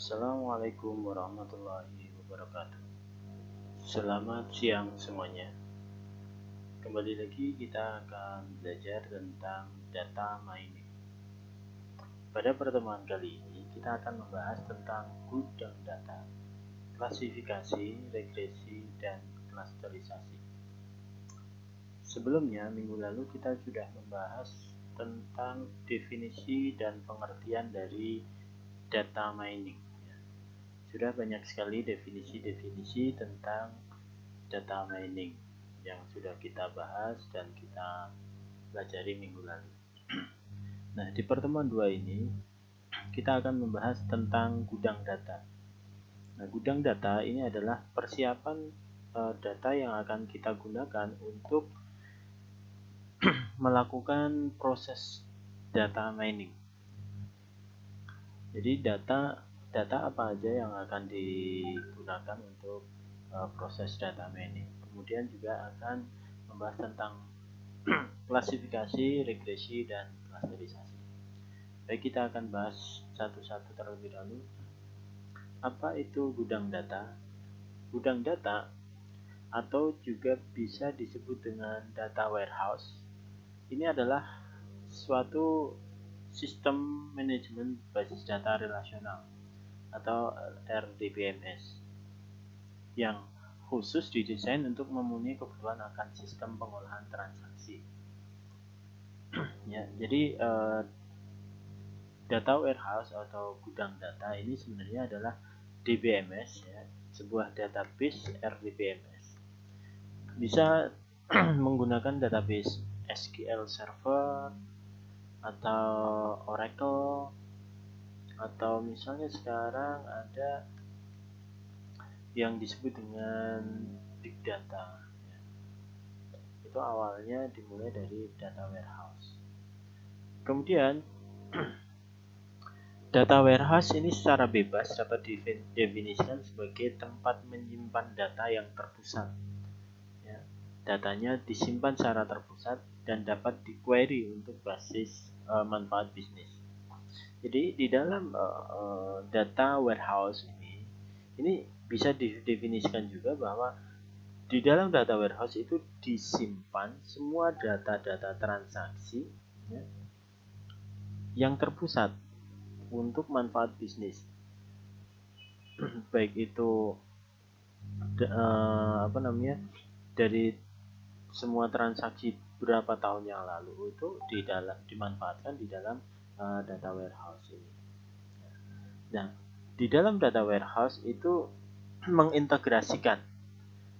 Assalamualaikum warahmatullahi wabarakatuh. Selamat siang semuanya. Kembali lagi kita akan belajar tentang data mining. Pada pertemuan kali ini kita akan membahas tentang gudang data, klasifikasi, regresi, dan klasterisasi. Sebelumnya, minggu lalu kita sudah membahas tentang definisi dan pengertian dari data mining. Sudah banyak sekali definisi-definisi tentang data mining yang sudah kita bahas dan kita pelajari minggu lalu. Nah, di pertemuan 2 ini kita akan membahas tentang gudang data. Nah, gudang data ini adalah persiapan data yang akan kita gunakan untuk melakukan proses data mining. Jadi data apa aja yang akan digunakan untuk proses data mining. Kemudian juga akan membahas tentang klasifikasi, regresi, dan klasterisasi. Baik, kita akan bahas satu-satu terlebih dahulu. Apa itu gudang data? Gudang data atau juga bisa disebut dengan data warehouse. Ini adalah suatu sistem manajemen basis data relasional atau RDBMS yang khusus didesain untuk memenuhi kebutuhan akan sistem pengolahan transaksi. Ya, jadi data warehouse atau gudang data ini sebenarnya adalah DBMS, ya, sebuah database RDBMS. Bisa menggunakan database SQL Server atau Oracle, atau misalnya sekarang ada yang disebut dengan Big Data. Itu awalnya dimulai dari data warehouse. Kemudian data warehouse ini secara bebas dapat didefinisikan sebagai tempat menyimpan data yang terpusat. Ya, datanya disimpan secara terpusat dan dapat di-query untuk basis manfaat bisnis. Jadi di dalam data warehouse ini bisa didefinisikan juga bahwa di dalam data warehouse itu disimpan semua data-data transaksi, ya, yang terpusat untuk manfaat bisnis. Baik itu dari semua transaksi berapa tahun yang lalu itu dimanfaatkan di dalam data warehouse ini. Nah, di dalam data warehouse itu mengintegrasikan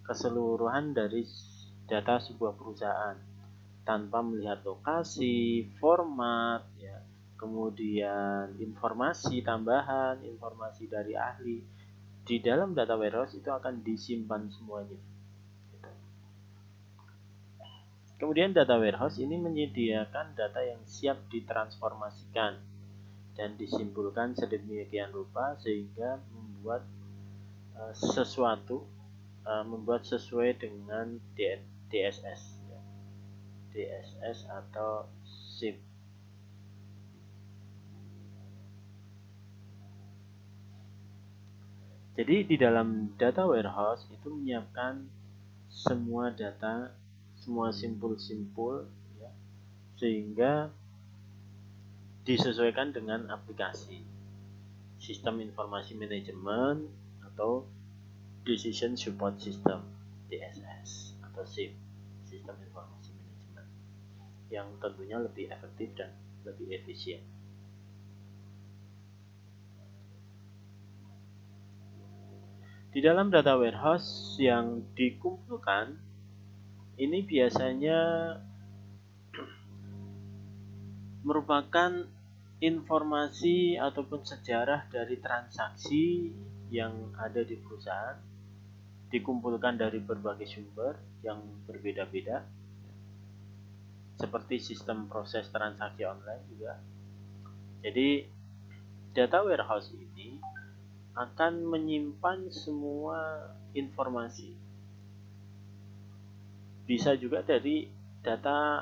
keseluruhan dari data sebuah perusahaan tanpa melihat lokasi, format, ya, kemudian informasi tambahan, informasi dari ahli. Di dalam data warehouse itu akan disimpan semuanya. Kemudian data warehouse ini menyediakan data yang siap ditransformasikan dan disimpulkan sedemikian rupa sehingga membuat sesuai dengan DSS, ya. DSS atau SIP. Jadi di dalam data warehouse itu menyiapkan semua data, semua simpul-simpul, ya, sehingga disesuaikan dengan aplikasi sistem informasi manajemen atau decision support system, DSS atau SIP, sistem informasi manajemen, yang tentunya lebih efektif dan lebih efisien. Di dalam data warehouse yang dikumpulkan ini biasanya merupakan informasi ataupun sejarah dari transaksi yang ada di perusahaan, dikumpulkan dari berbagai sumber yang berbeda-beda, seperti sistem proses transaksi online juga. Jadi data warehouse ini akan menyimpan semua informasi. Bisa juga dari data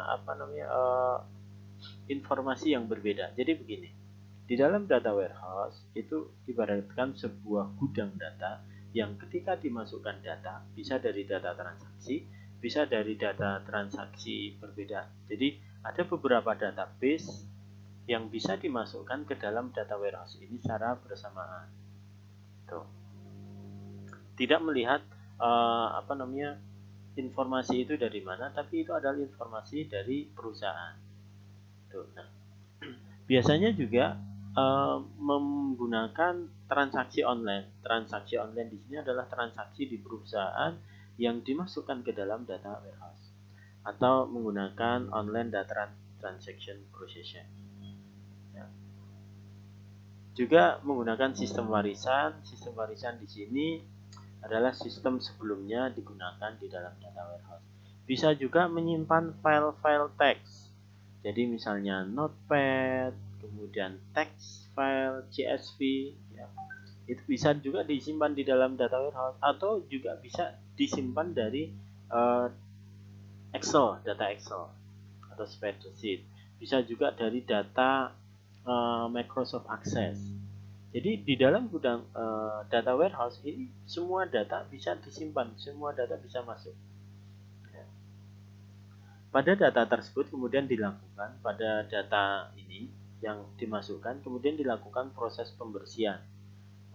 informasi yang berbeda. Jadi begini, Di dalam data warehouse itu ibaratkan sebuah gudang data yang ketika dimasukkan data, bisa dari data transaksi, bisa dari data transaksi berbeda. Jadi ada beberapa database yang bisa dimasukkan ke dalam data warehouse ini secara bersamaan. Tuh. Tidak melihat informasi itu dari mana, tapi itu adalah informasi dari perusahaan. Tuh. Nah, biasanya juga menggunakan transaksi online. Transaksi online di sini adalah transaksi di perusahaan yang dimasukkan ke dalam data warehouse atau menggunakan online data transaction processing. Ya. Juga menggunakan sistem warisan. Sistem warisan di sini adalah sistem sebelumnya digunakan di dalam data warehouse. Bisa juga menyimpan file-file teks. Jadi misalnya notepad, kemudian text file, CSV, ya. Itu bisa juga disimpan di dalam data warehouse atau juga bisa disimpan dari Excel, data Excel atau spreadsheet. Bisa juga dari data Microsoft Access. Jadi di dalam gudang data warehouse ini semua data bisa disimpan, semua data bisa masuk. Ya. Pada data tersebut kemudian dilakukan, pada data ini yang dimasukkan kemudian dilakukan proses pembersihan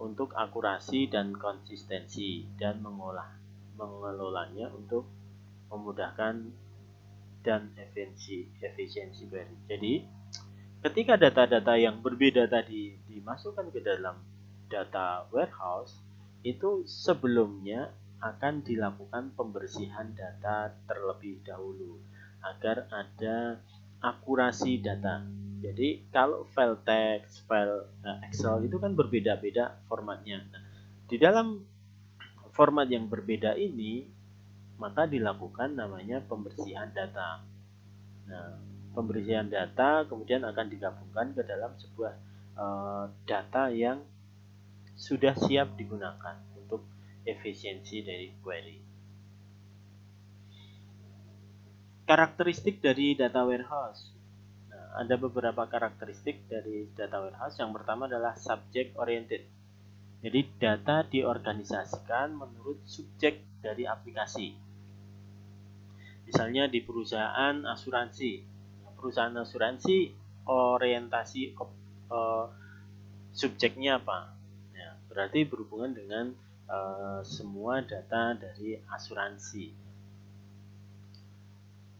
untuk akurasi dan konsistensi dan mengelolanya untuk memudahkan dan efisiensi query. Jadi ketika data-data yang berbeda tadi dimasukkan ke dalam data warehouse, itu sebelumnya akan dilakukan pembersihan data terlebih dahulu agar ada akurasi data. Jadi kalau file text, file Excel itu kan berbeda-beda formatnya. Nah, di dalam format yang berbeda ini maka dilakukan namanya pembersihan data. Nah, pembersihan data kemudian akan digabungkan ke dalam sebuah data yang sudah siap digunakan untuk efisiensi dari query. Karakteristik dari data warehouse. Nah, ada beberapa karakteristik dari data warehouse. Yang pertama adalah subject oriented. Jadi data diorganisasikan menurut subjek dari aplikasi. Misalnya di perusahaan asuransi. Perusahaan asuransi orientasi subjeknya apa? Ya, berarti berhubungan dengan semua data dari asuransi.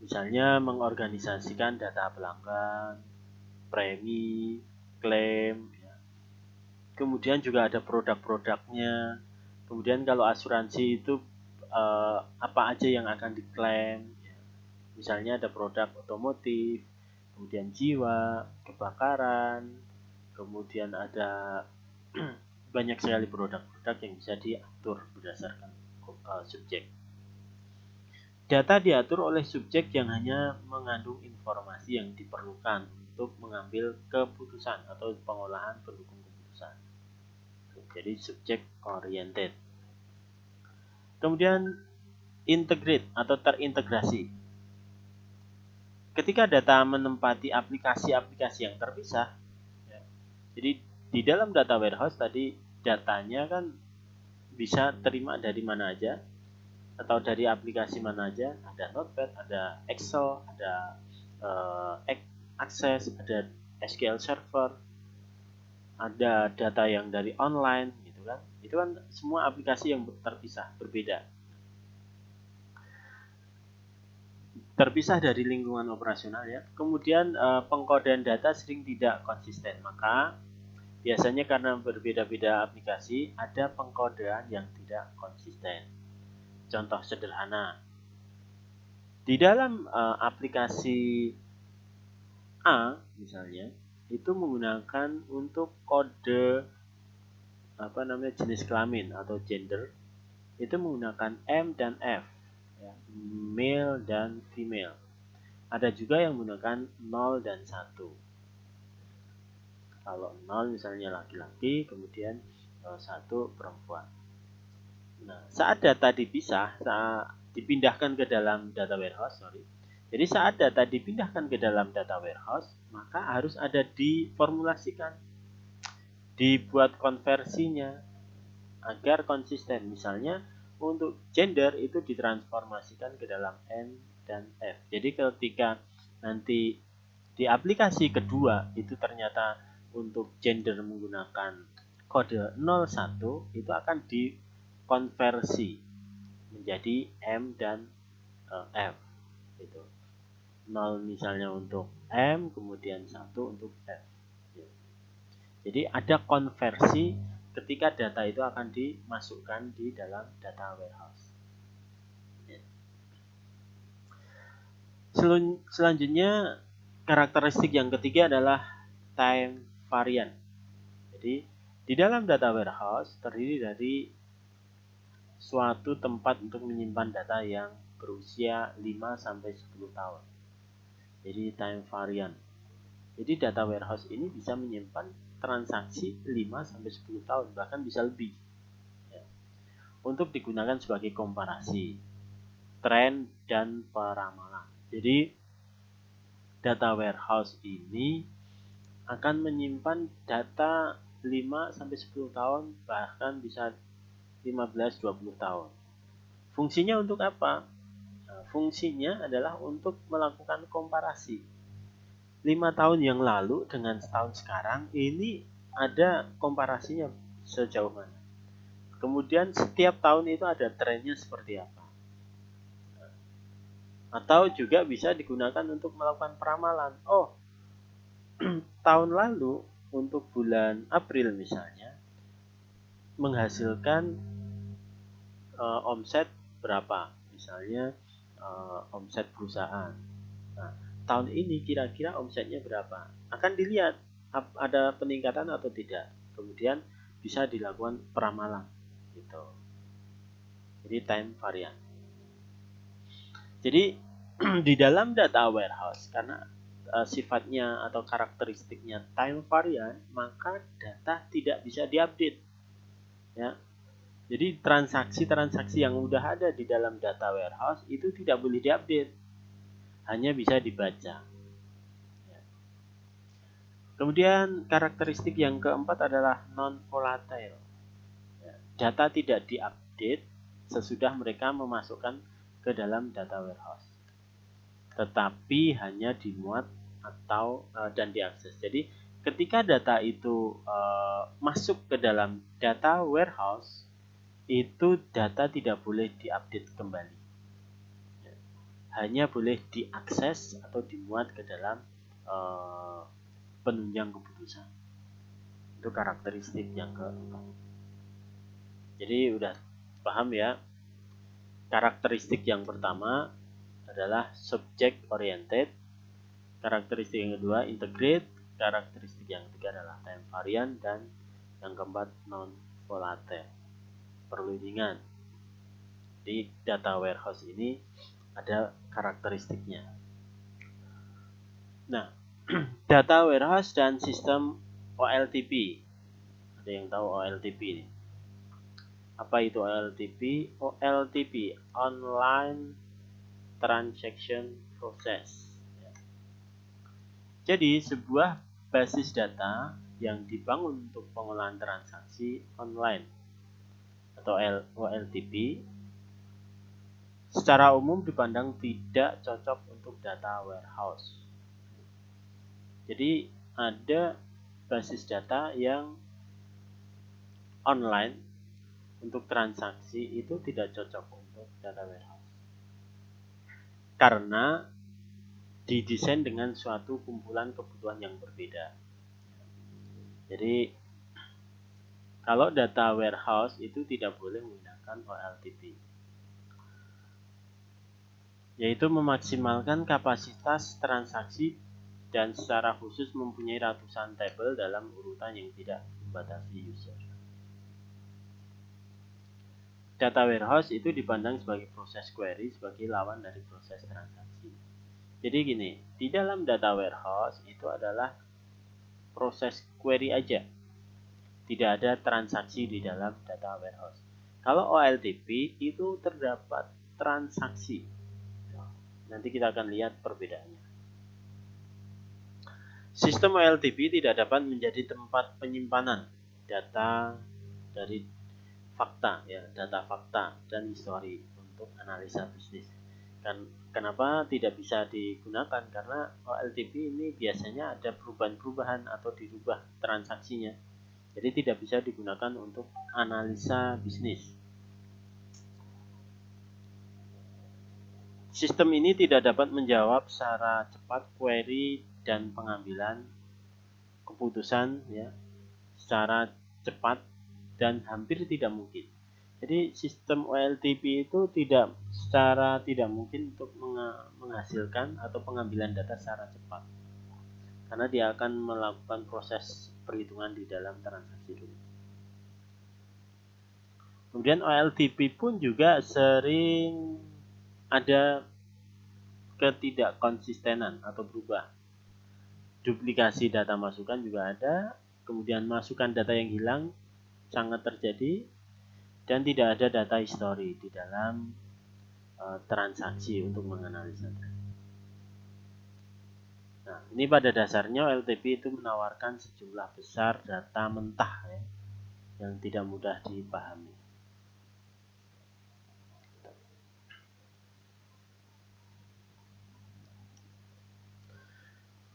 Misalnya mengorganisasikan data pelanggan, premi, klaim, ya. Kemudian juga ada produk-produknya. Kemudian kalau asuransi itu apa aja yang akan diklaim, ya. Misalnya ada produk otomotif, kemudian jiwa, kebakaran, kemudian ada banyak sekali produk-produk yang bisa diatur berdasarkan subjek. Data diatur oleh subjek yang hanya mengandung informasi yang diperlukan untuk mengambil keputusan atau pengolahan pendukung keputusan. Jadi subjek oriented. Kemudian integrate atau terintegrasi. Ketika data menempati aplikasi-aplikasi yang terpisah, ya, jadi di dalam data warehouse tadi datanya kan bisa terima dari mana aja, atau dari aplikasi mana aja, ada Notepad, ada Excel, ada Access, ada SQL Server, ada data yang dari online, gitu kan? Itu kan semua aplikasi yang terpisah, berbeda, terpisah dari lingkungan operasional ya. Kemudian pengkodean data sering tidak konsisten, maka biasanya karena berbeda-beda aplikasi ada pengkodean yang tidak konsisten. Contoh sederhana, di dalam aplikasi A misalnya itu menggunakan untuk kode jenis kelamin atau gender itu menggunakan M dan F, ya, male dan female. Ada juga yang menggunakan 0 dan 1. Kalau 0 misalnya laki-laki, kemudian 1 perempuan. Nah, saat data dipindahkan ke dalam data warehouse, Jadi saat data dipindahkan ke dalam data warehouse, maka harus ada diformulasikan. dibuat konversinya agar konsisten. Misalnya untuk gender itu ditransformasikan ke dalam N dan F. Jadi ketika nanti di aplikasi kedua itu ternyata untuk gender menggunakan kode 01, itu akan dikonversi menjadi M dan F. Itu 0 misalnya untuk M, kemudian 1 untuk F. Jadi ada konversi ketika data itu akan dimasukkan di dalam data warehouse. Selanjutnya, karakteristik yang ketiga adalah time variant. Jadi di dalam data warehouse terdiri dari suatu tempat untuk menyimpan data yang berusia 5-10 tahun. Jadi time variant. Jadi data warehouse ini bisa menyimpan transaksi 5-10 tahun, bahkan bisa lebih. Ya. Untuk digunakan sebagai komparasi, tren, dan peramalan. Jadi data warehouse ini akan menyimpan data 5-10 tahun, bahkan bisa 15-20 tahun. Fungsinya untuk apa? Nah, fungsinya adalah untuk melakukan komparasi. 5 tahun yang lalu dengan setahun sekarang, ini ada komparasinya sejauh mana. Kemudian setiap tahun itu ada trennya seperti apa. Atau juga bisa digunakan untuk melakukan peramalan. Oh, tahun lalu untuk bulan April misalnya menghasilkan omset berapa, misalnya omset perusahaan. Nah, tahun ini kira-kira omsetnya berapa, akan dilihat ada peningkatan atau tidak, kemudian bisa dilakukan peramalan gitu. Jadi time variant. Jadi di dalam data warehouse, karena sifatnya atau karakteristiknya time variant, maka data tidak bisa diupdate. Ya, jadi transaksi-transaksi yang udah ada di dalam data warehouse itu tidak boleh diupdate, hanya bisa dibaca. Kemudian karakteristik yang keempat adalah non-volatile. Data tidak diupdate sesudah mereka memasukkan ke dalam data warehouse, tetapi hanya dimuat atau dan diakses. Jadi ketika data itu masuk ke dalam data warehouse, itu data tidak boleh diupdate kembali, hanya boleh diakses atau dimuat ke dalam penunjang keputusan. Itu karakteristik yang keempat. Jadi udah paham ya. Karakteristik yang pertama adalah subject oriented, karakteristik yang kedua integrate, karakteristik yang ketiga adalah time variant, dan yang keempat non volatile. Perlu diingat, di data warehouse ini ada karakteristiknya. Nah, data warehouse dan sistem OLTP. Ada yang tahu OLTP ini? Apa itu OLTP? OLTP, Online Transaction Process. Jadi sebuah basis data yang dibangun untuk pengolahan transaksi online atau OLTP secara umum dipandang tidak cocok untuk data warehouse. Jadi ada basis data yang online untuk transaksi itu tidak cocok untuk data warehouse, karena didesain dengan suatu kumpulan kebutuhan yang berbeda. Jadi kalau data warehouse itu tidak boleh menggunakan OLTP, yaitu memaksimalkan kapasitas transaksi dan secara khusus mempunyai ratusan tabel dalam urutan yang tidak membatasi user. Data warehouse itu dipandang sebagai proses query sebagai lawan dari proses transaksi. Jadi gini, di dalam data warehouse itu adalah proses query aja, tidak ada transaksi di dalam data warehouse. Kalau OLTP itu terdapat transaksi. Nanti kita akan lihat perbedaannya. Sistem OLTP tidak dapat menjadi tempat penyimpanan data dari fakta ya, data fakta dan histori untuk analisa bisnis. Dan kenapa tidak bisa digunakan? Karena OLTP ini biasanya ada perubahan-perubahan atau dirubah transaksinya. Jadi tidak bisa digunakan untuk analisa bisnis. Sistem ini tidak dapat menjawab secara cepat query dan pengambilan keputusan ya, secara cepat dan hampir tidak mungkin. Jadi sistem OLTP itu secara tidak mungkin untuk menghasilkan atau pengambilan data secara cepat. Karena dia akan melakukan proses perhitungan di dalam transaksi dulu. Kemudian OLTP pun juga sering ada ketidakkonsistenan atau berubah. Duplikasi data masukan juga ada, kemudian masukan data yang hilang sangat terjadi, dan tidak ada data histori di dalam transaksi untuk menganalisa. Nah, ini pada dasarnya OLTP itu menawarkan sejumlah besar data mentah ya, yang tidak mudah dipahami.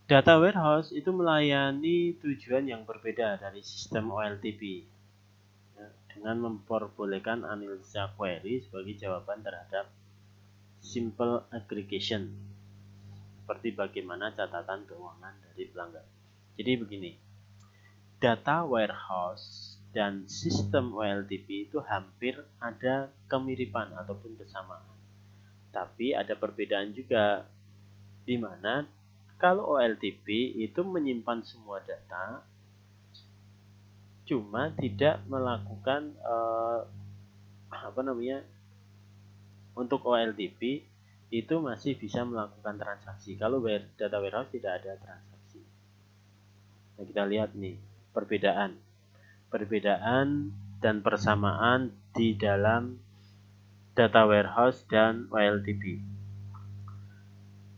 Data warehouse itu melayani tujuan yang berbeda dari sistem OLTP ya, dengan memperbolehkan analisa query sebagai jawaban terhadap simple aggregation seperti bagaimana catatan keuangan dari pelanggan. Jadi begini, data warehouse dan sistem OLTP itu hampir ada kemiripan ataupun kesamaan. Tapi ada perbedaan juga, di mana kalau OLTP itu menyimpan semua data, cuma tidak melakukan untuk OLTP itu masih bisa melakukan transaksi. Kalau data warehouse tidak ada transaksi. Nah, kita lihat nih perbedaan dan persamaan di dalam data warehouse dan OLTP.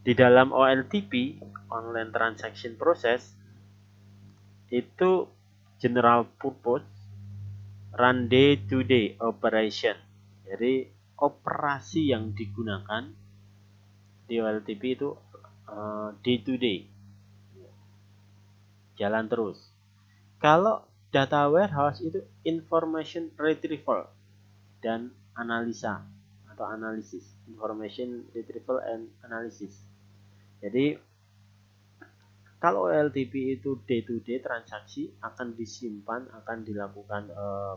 Di dalam OLTP, online transaction process, itu general purpose run day-to-day operation. Jadi operasi yang digunakan di OLTP itu day-to-day, jalan terus. Kalau data warehouse itu information retrieval dan analisa atau analisis, information retrieval and analysis. Jadi kalau OLTP itu day to day transaksi akan disimpan, akan dilakukan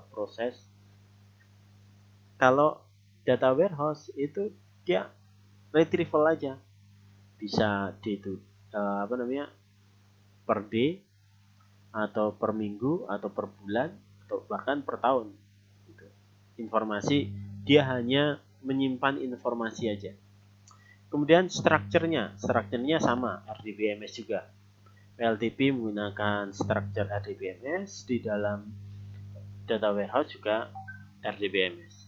proses. Kalau data warehouse itu dia retrieval aja, bisa per day atau per minggu atau per bulan atau bahkan per tahun. Gitu. Informasi dia hanya menyimpan informasi aja. Kemudian strukturnya sama, RDBMS juga. OLTP menggunakan struktur RDBMS, di dalam data warehouse juga RDBMS.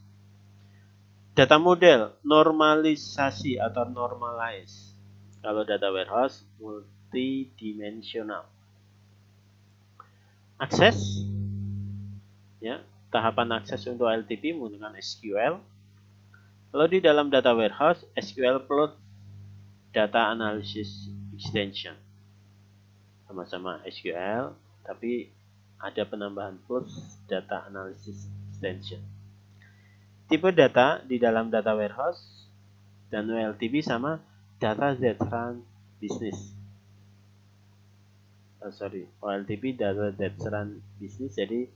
Data model, normalisasi atau normalize. Kalau data warehouse multidimensional. Akses, ya, tahapan akses untuk OLTP menggunakan SQL. Kalau di dalam data warehouse, SQL plus data analysis extension. Sama-sama SQL, tapi ada penambahan plus data analysis extension. Tipe data di dalam data warehouse dan OLTP sama data that-run business. OLTP data that-run business, jadi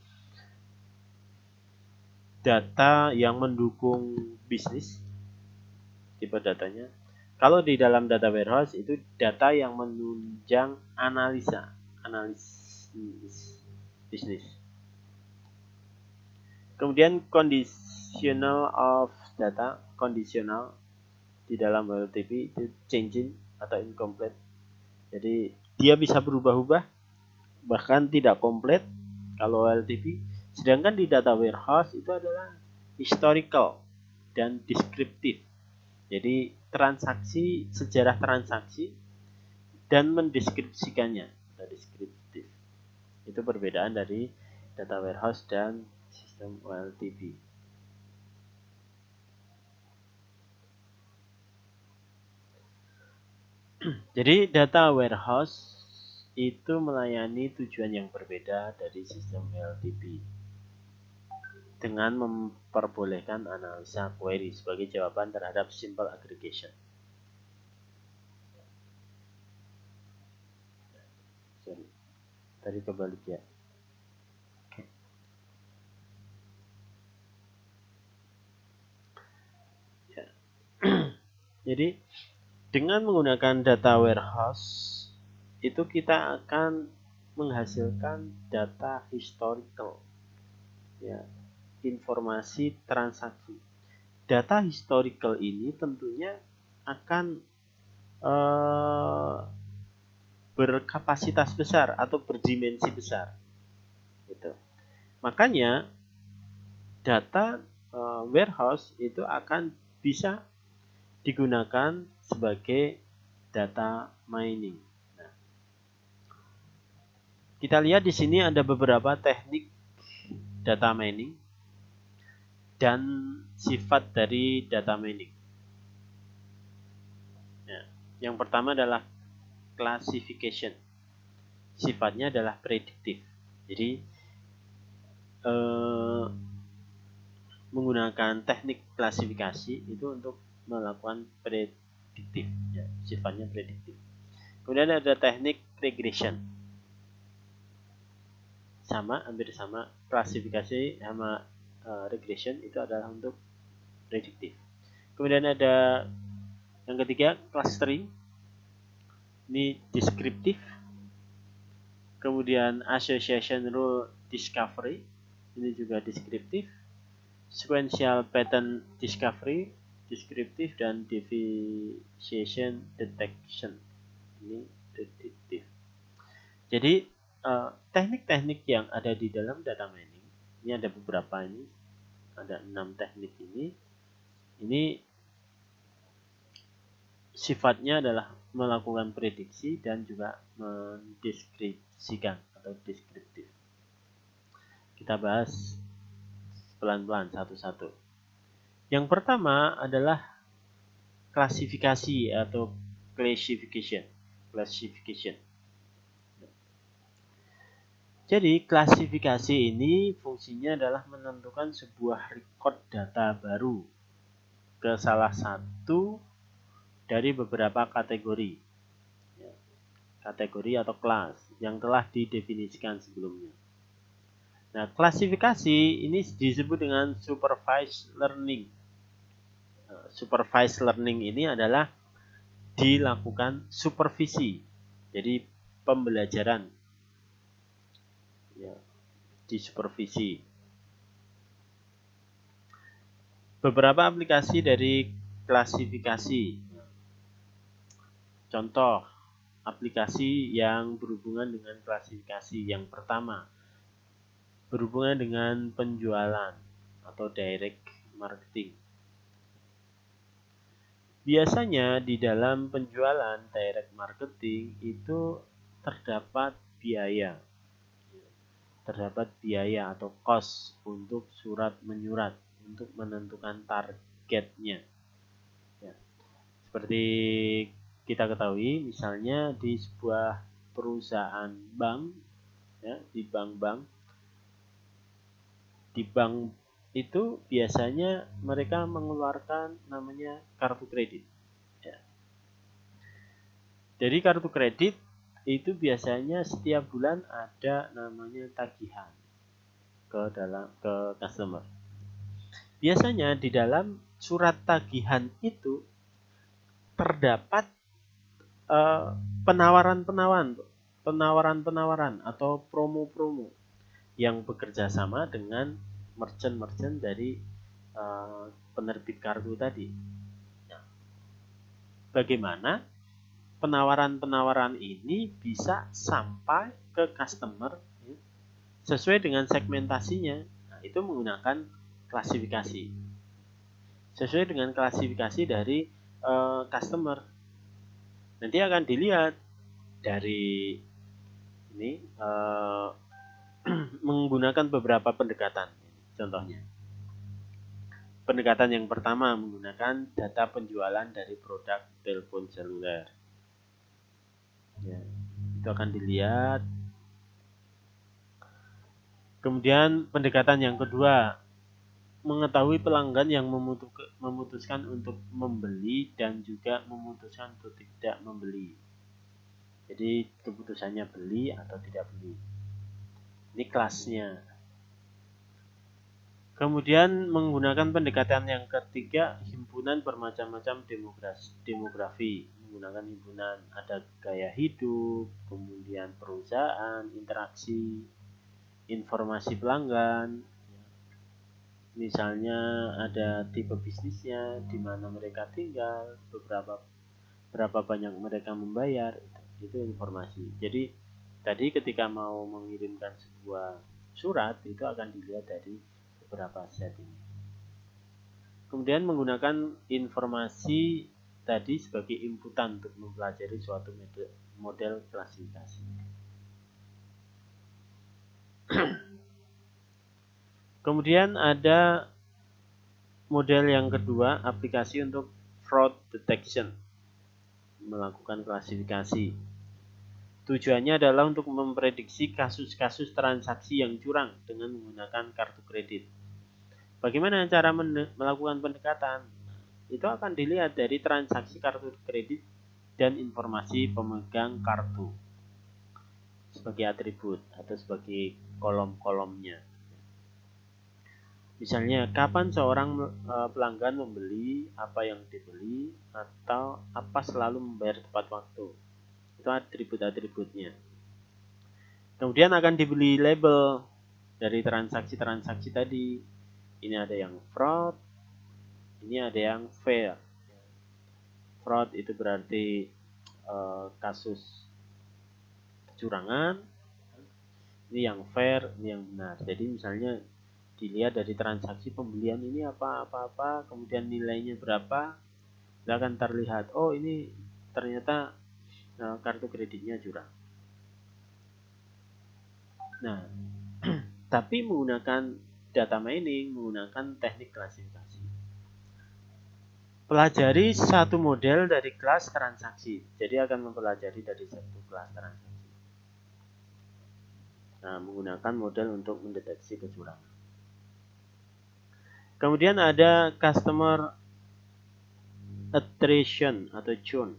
data yang mendukung bisnis tipe datanya. Kalau di dalam data warehouse itu data yang menunjang analisis bisnis. Kemudian conditional of data, kondisional di dalam OLTP itu changing atau incomplete. Jadi dia bisa berubah-ubah, bahkan tidak komplit kalau OLTP. Sedangkan di data warehouse itu adalah historical dan deskriptif. Jadi transaksi, sejarah transaksi dan mendeskripsikannya. Deskriptif. Itu perbedaan dari data warehouse dan sistem OLTP. Jadi data warehouse itu melayani tujuan yang berbeda dari sistem OLTP dengan memperbolehkan analisa query sebagai jawaban terhadap simple aggregation. Sorry, tadi kebalik ya. Jadi dengan menggunakan data warehouse itu kita akan menghasilkan data historical, ya, informasi transaksi. Data historical ini tentunya akan berkapasitas besar atau berdimensi besar, gitu. Makanya data warehouse itu akan bisa digunakan sebagai data mining. Nah, kita lihat di sini ada beberapa teknik data mining dan sifat dari data mining. Nah, yang pertama adalah classification. Sifatnya adalah prediktif. Jadi menggunakan teknik klasifikasi itu untuk melakukan prediktif, ya, sifatnya prediktif. Kemudian ada teknik regression, sama, hampir sama, klasifikasi sama regression itu adalah untuk prediktif. Kemudian ada yang ketiga, clustering, ini deskriptif. Kemudian association rule discovery, ini juga deskriptif. Sequential pattern discovery, deskriptif, dan deviation detection, ini prediktif. Jadi teknik-teknik yang ada di dalam data mining ini ada beberapa, ini ada 6 teknik ini sifatnya adalah melakukan prediksi dan juga mendeskripsikan atau deskriptif. Kita bahas pelan-pelan satu-satu. Yang pertama adalah klasifikasi atau classification. Jadi klasifikasi ini fungsinya adalah menentukan sebuah record data baru ke salah satu dari beberapa kategori, kategori atau kelas yang telah didefinisikan sebelumnya. Nah, klasifikasi ini disebut dengan supervised learning. Supervised learning ini adalah dilakukan supervisi, jadi pembelajaran, ya, disupervisi. Beberapa aplikasi dari klasifikasi. Contoh aplikasi yang berhubungan dengan klasifikasi. Yang pertama, berhubungan dengan penjualan atau direct marketing. Biasanya di dalam penjualan direct marketing itu terdapat biaya atau cost untuk surat menyurat untuk menentukan targetnya. Ya. Seperti kita ketahui, misalnya di sebuah perusahaan bank, ya, di bank itu biasanya mereka mengeluarkan namanya kartu kredit. Ya. Jadi kartu kredit itu biasanya setiap bulan ada namanya tagihan ke customer. Biasanya di dalam surat tagihan itu terdapat penawaran atau promo-promo yang bekerja sama dengan merchant dari penerbit kartu tadi. Nah, bagaimana penawaran ini bisa sampai ke customer, ya, sesuai dengan segmentasinya. Nah, itu menggunakan klasifikasi. Sesuai dengan klasifikasi dari customer. Nanti akan dilihat dari ini menggunakan beberapa pendekatan. Contohnya, pendekatan yang pertama menggunakan data penjualan dari produk telepon seluler. Ya, itu akan dilihat. Kemudian pendekatan yang kedua, mengetahui pelanggan yang memutuskan untuk membeli dan juga memutuskan untuk tidak membeli. Jadi keputusannya beli atau tidak beli. Ini kelasnya. Kemudian menggunakan pendekatan yang ketiga, himpunan bermacam-macam demografi. Menggunakan himpunan ada gaya hidup, kemudian perusahaan, interaksi, informasi pelanggan. Misalnya ada tipe bisnisnya, di mana mereka tinggal, berapa banyak mereka membayar, itu informasi. Jadi tadi ketika mau mengirimkan sebuah surat itu akan dilihat dari beberapa set ini. Kemudian menggunakan informasi tadi sebagai inputan untuk mempelajari suatu model klasifikasi. Kemudian ada model yang kedua, aplikasi untuk fraud detection, melakukan klasifikasi. Tujuannya adalah untuk memprediksi kasus-kasus transaksi yang curang dengan menggunakan kartu kredit. Bagaimana cara melakukan pendekatan? Itu akan dilihat dari transaksi kartu kredit dan informasi pemegang kartu sebagai atribut atau sebagai kolom-kolomnya. Misalnya, kapan seorang pelanggan membeli, apa yang dibeli, atau apa selalu membayar tepat waktu. Itu atribut-atributnya. Kemudian akan dibeli label dari transaksi-transaksi tadi. Ini ada yang fraud, ini ada yang fair. Fraud itu berarti kasus kecurangan. Ini yang fair, ini yang benar. Jadi misalnya dilihat dari transaksi pembelian ini apa, kemudian nilainya berapa, akan terlihat, oh ini ternyata kartu kreditnya curang. Nah, tapi menggunakan data mining, menggunakan teknik klasifikasi. Pelajari satu model dari kelas transaksi. Jadi akan mempelajari dari satu kelas transaksi. Nah, menggunakan model untuk mendeteksi kecurangan. Kemudian ada customer attrition atau churn.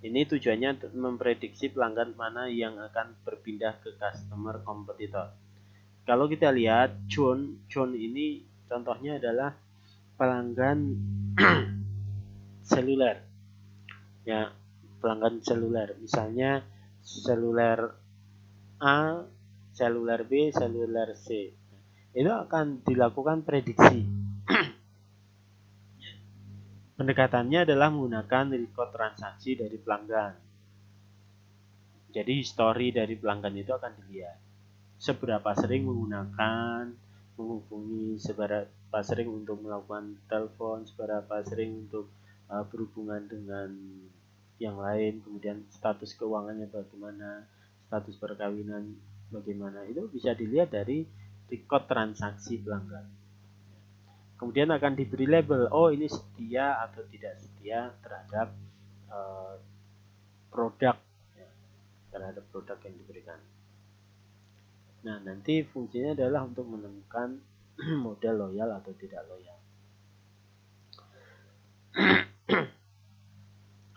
Ini tujuannya untuk memprediksi pelanggan mana yang akan berpindah ke customer kompetitor. Kalau kita lihat churn ini contohnya adalah pelanggan seluler. Ya, pelanggan seluler. Misalnya seluler A, seluler B, seluler C. Itu akan dilakukan prediksi. Pendekatannya adalah menggunakan record transaksi dari pelanggan. Jadi histori dari pelanggan itu akan dilihat. Seberapa sering menggunakan, menghubungi, seberapa sering untuk melakukan telepon, seberapa sering untuk berhubungan dengan yang lain, kemudian status keuangannya bagaimana, status perkawinan bagaimana, itu bisa dilihat dari record transaksi pelanggan. Kemudian akan diberi label, oh ini setia atau tidak setia terhadap produk, ya, terhadap produk yang diberikan. Nah, nanti fungsinya adalah untuk menemukan model loyal atau tidak loyal.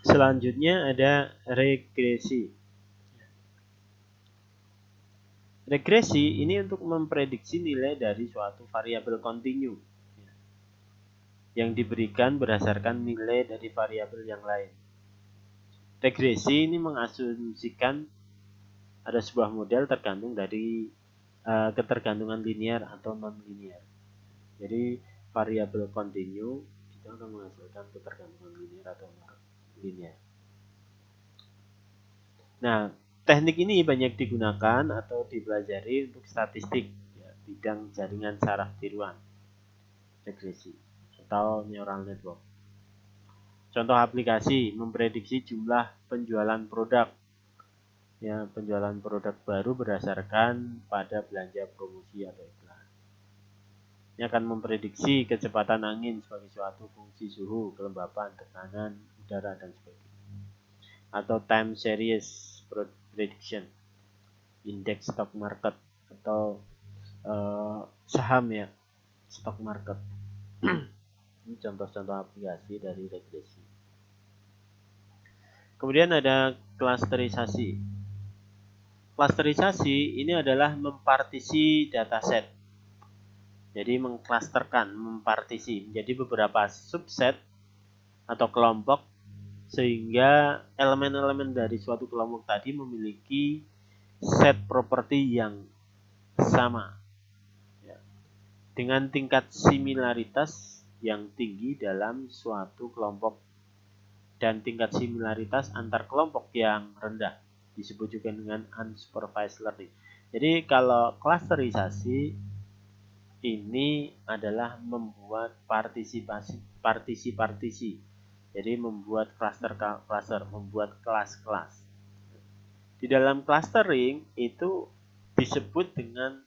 Selanjutnya ada regresi. Regresi ini untuk memprediksi nilai dari suatu variabel kontinu yang diberikan berdasarkan nilai dari variabel yang lain. Regresi ini mengasumsikan ada sebuah model tergantung dari ketergantungan linear atau non-linear. Jadi variabel kontinu itu akan menghasilkan ketergantungan linear atau non-linear. Nah, teknik ini banyak digunakan atau dipelajari untuk statistik, ya, bidang jaringan saraf tiruan, regresi atau neural network. Contoh aplikasi, memprediksi jumlah penjualan produk. ya, penjualan produk baru berdasarkan pada belanja promosi atau iklan. Ini akan memprediksi kecepatan angin sebagai suatu fungsi suhu, kelembapan, tekanan udara, dan sebagainya. Atau time series prediction, indeks stock market, atau saham ya, stock market. Ini contoh-contoh aplikasi dari regresi. Kemudian ada klasterisasi. Klasterisasi ini adalah mempartisi dataset. Jadi mengklasterkan, mempartisi menjadi beberapa subset atau kelompok sehingga elemen-elemen dari suatu kelompok tadi memiliki set properti yang sama ya, dengan tingkat similaritas yang tinggi dalam suatu kelompok dan tingkat similaritas antar kelompok yang rendah, disebut juga dengan unsupervised learning. Jadi kalau klasterisasi ini adalah membuat partisi. Jadi membuat klaster, membuat kelas-kelas. Di dalam clustering itu disebut dengan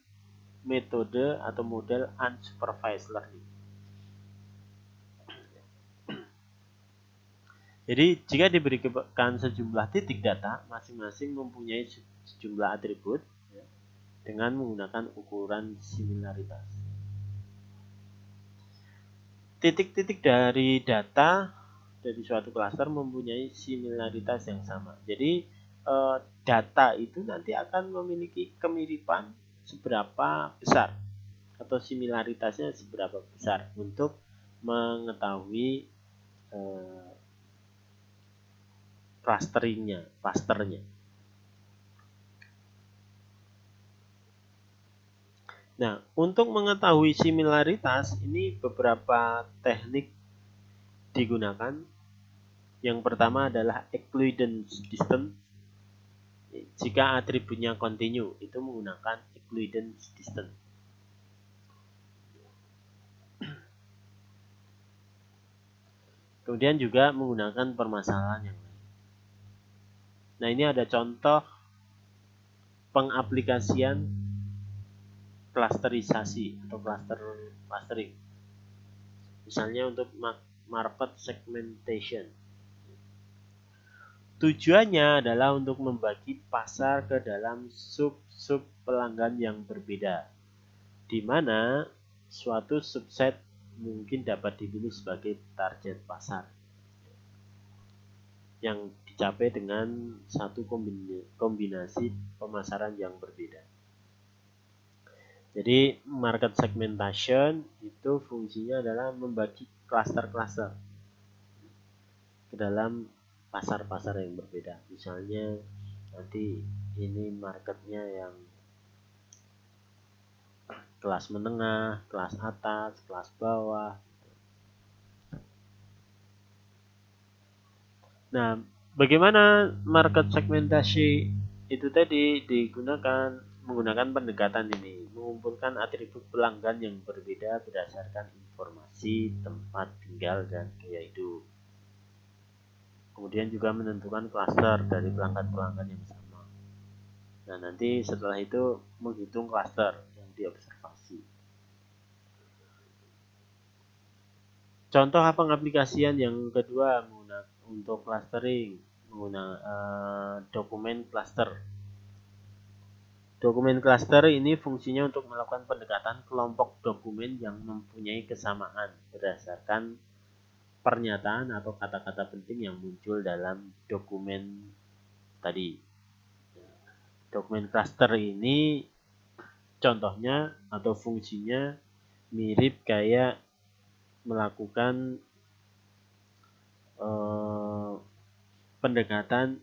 metode atau model unsupervised learning. Jadi jika diberikan sejumlah titik data, masing-masing mempunyai sejumlah atribut ya, dengan menggunakan ukuran similaritas. Titik-titik dari data dari suatu klaster mempunyai similaritas yang sama. Jadi data itu nanti akan memiliki kemiripan seberapa besar atau similaritasnya seberapa besar untuk mengetahui clusternya. Nah, untuk mengetahui similaritas ini beberapa teknik digunakan. Yang pertama adalah Euclidean distance. Jika atributnya kontinu, itu menggunakan Euclidean distance. Kemudian juga menggunakan permasalahan yang lain. Nah, ini ada contoh pengaplikasian klasterisasi atau clustering. Misalnya untuk market segmentation. Tujuannya adalah untuk membagi pasar ke dalam sub-sub pelanggan yang berbeda, di mana suatu subset mungkin dapat dipilih sebagai target pasar yang dicapai dengan satu kombinasi pemasaran yang berbeda. Jadi market segmentation itu fungsinya adalah membagi klaster-klaster ke dalam pasar-pasar yang berbeda. Misalnya nanti ini marketnya yang kelas menengah, kelas atas, kelas bawah. Nah, bagaimana market segmentasi itu tadi menggunakan pendekatan ini, mengumpulkan atribut pelanggan yang berbeda berdasarkan informasi, tempat tinggal, dan gaya hidup. Kemudian juga menentukan klaster dari pelanggan-pelanggan yang sama. Nah, nanti setelah itu menghitung klaster yang diobservasi. Contoh pengaplikasian yang kedua untuk clustering menggunakan dokumen cluster. Dokumen cluster ini fungsinya untuk melakukan pendekatan kelompok dokumen yang mempunyai kesamaan berdasarkan pernyataan atau kata-kata penting yang muncul dalam dokumen tadi. Dokumen cluster ini contohnya atau fungsinya mirip kayak melakukan pendekatan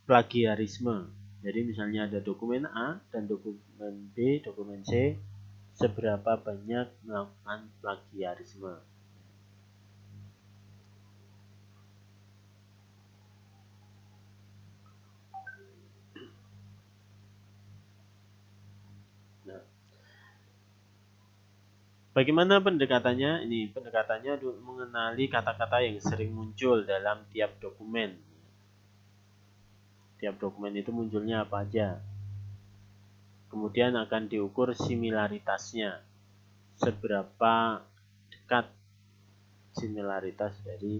plagiarisme. Jadi misalnya ada dokumen A dan dokumen B, dokumen C, seberapa banyak melakukan plagiarisme. Nah, bagaimana pendekatannya? Ini pendekatannya mengenali kata-kata yang sering muncul dalam tiap dokumen. Tiap dokumen itu munculnya apa aja. Kemudian akan diukur similaritasnya, seberapa dekat similaritas dari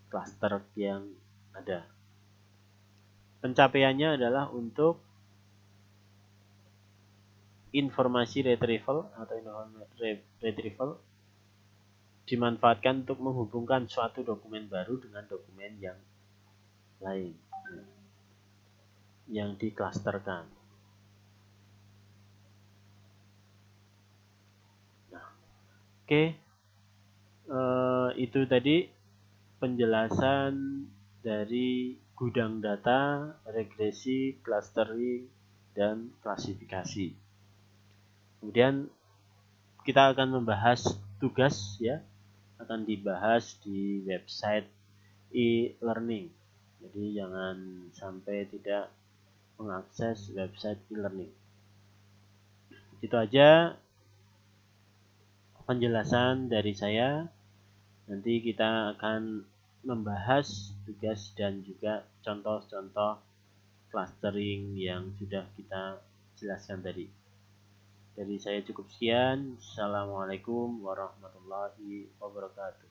klaster yang ada. Pencapaiannya adalah untuk informasi retrieval dimanfaatkan untuk menghubungkan suatu dokumen baru dengan dokumen yang lain yang diklasterkan. Nah, oke. Itu tadi penjelasan dari gudang data, regresi, clustering, dan klasifikasi. Kemudian kita akan membahas tugas, ya, akan dibahas di website e-learning. Jadi jangan sampai tidak mengakses website e-learning. Itu aja penjelasan dari saya. Nanti kita akan membahas tugas dan juga contoh-contoh clustering yang sudah kita jelaskan tadi. Dari saya cukup sekian. Assalamualaikum warahmatullahi wabarakatuh.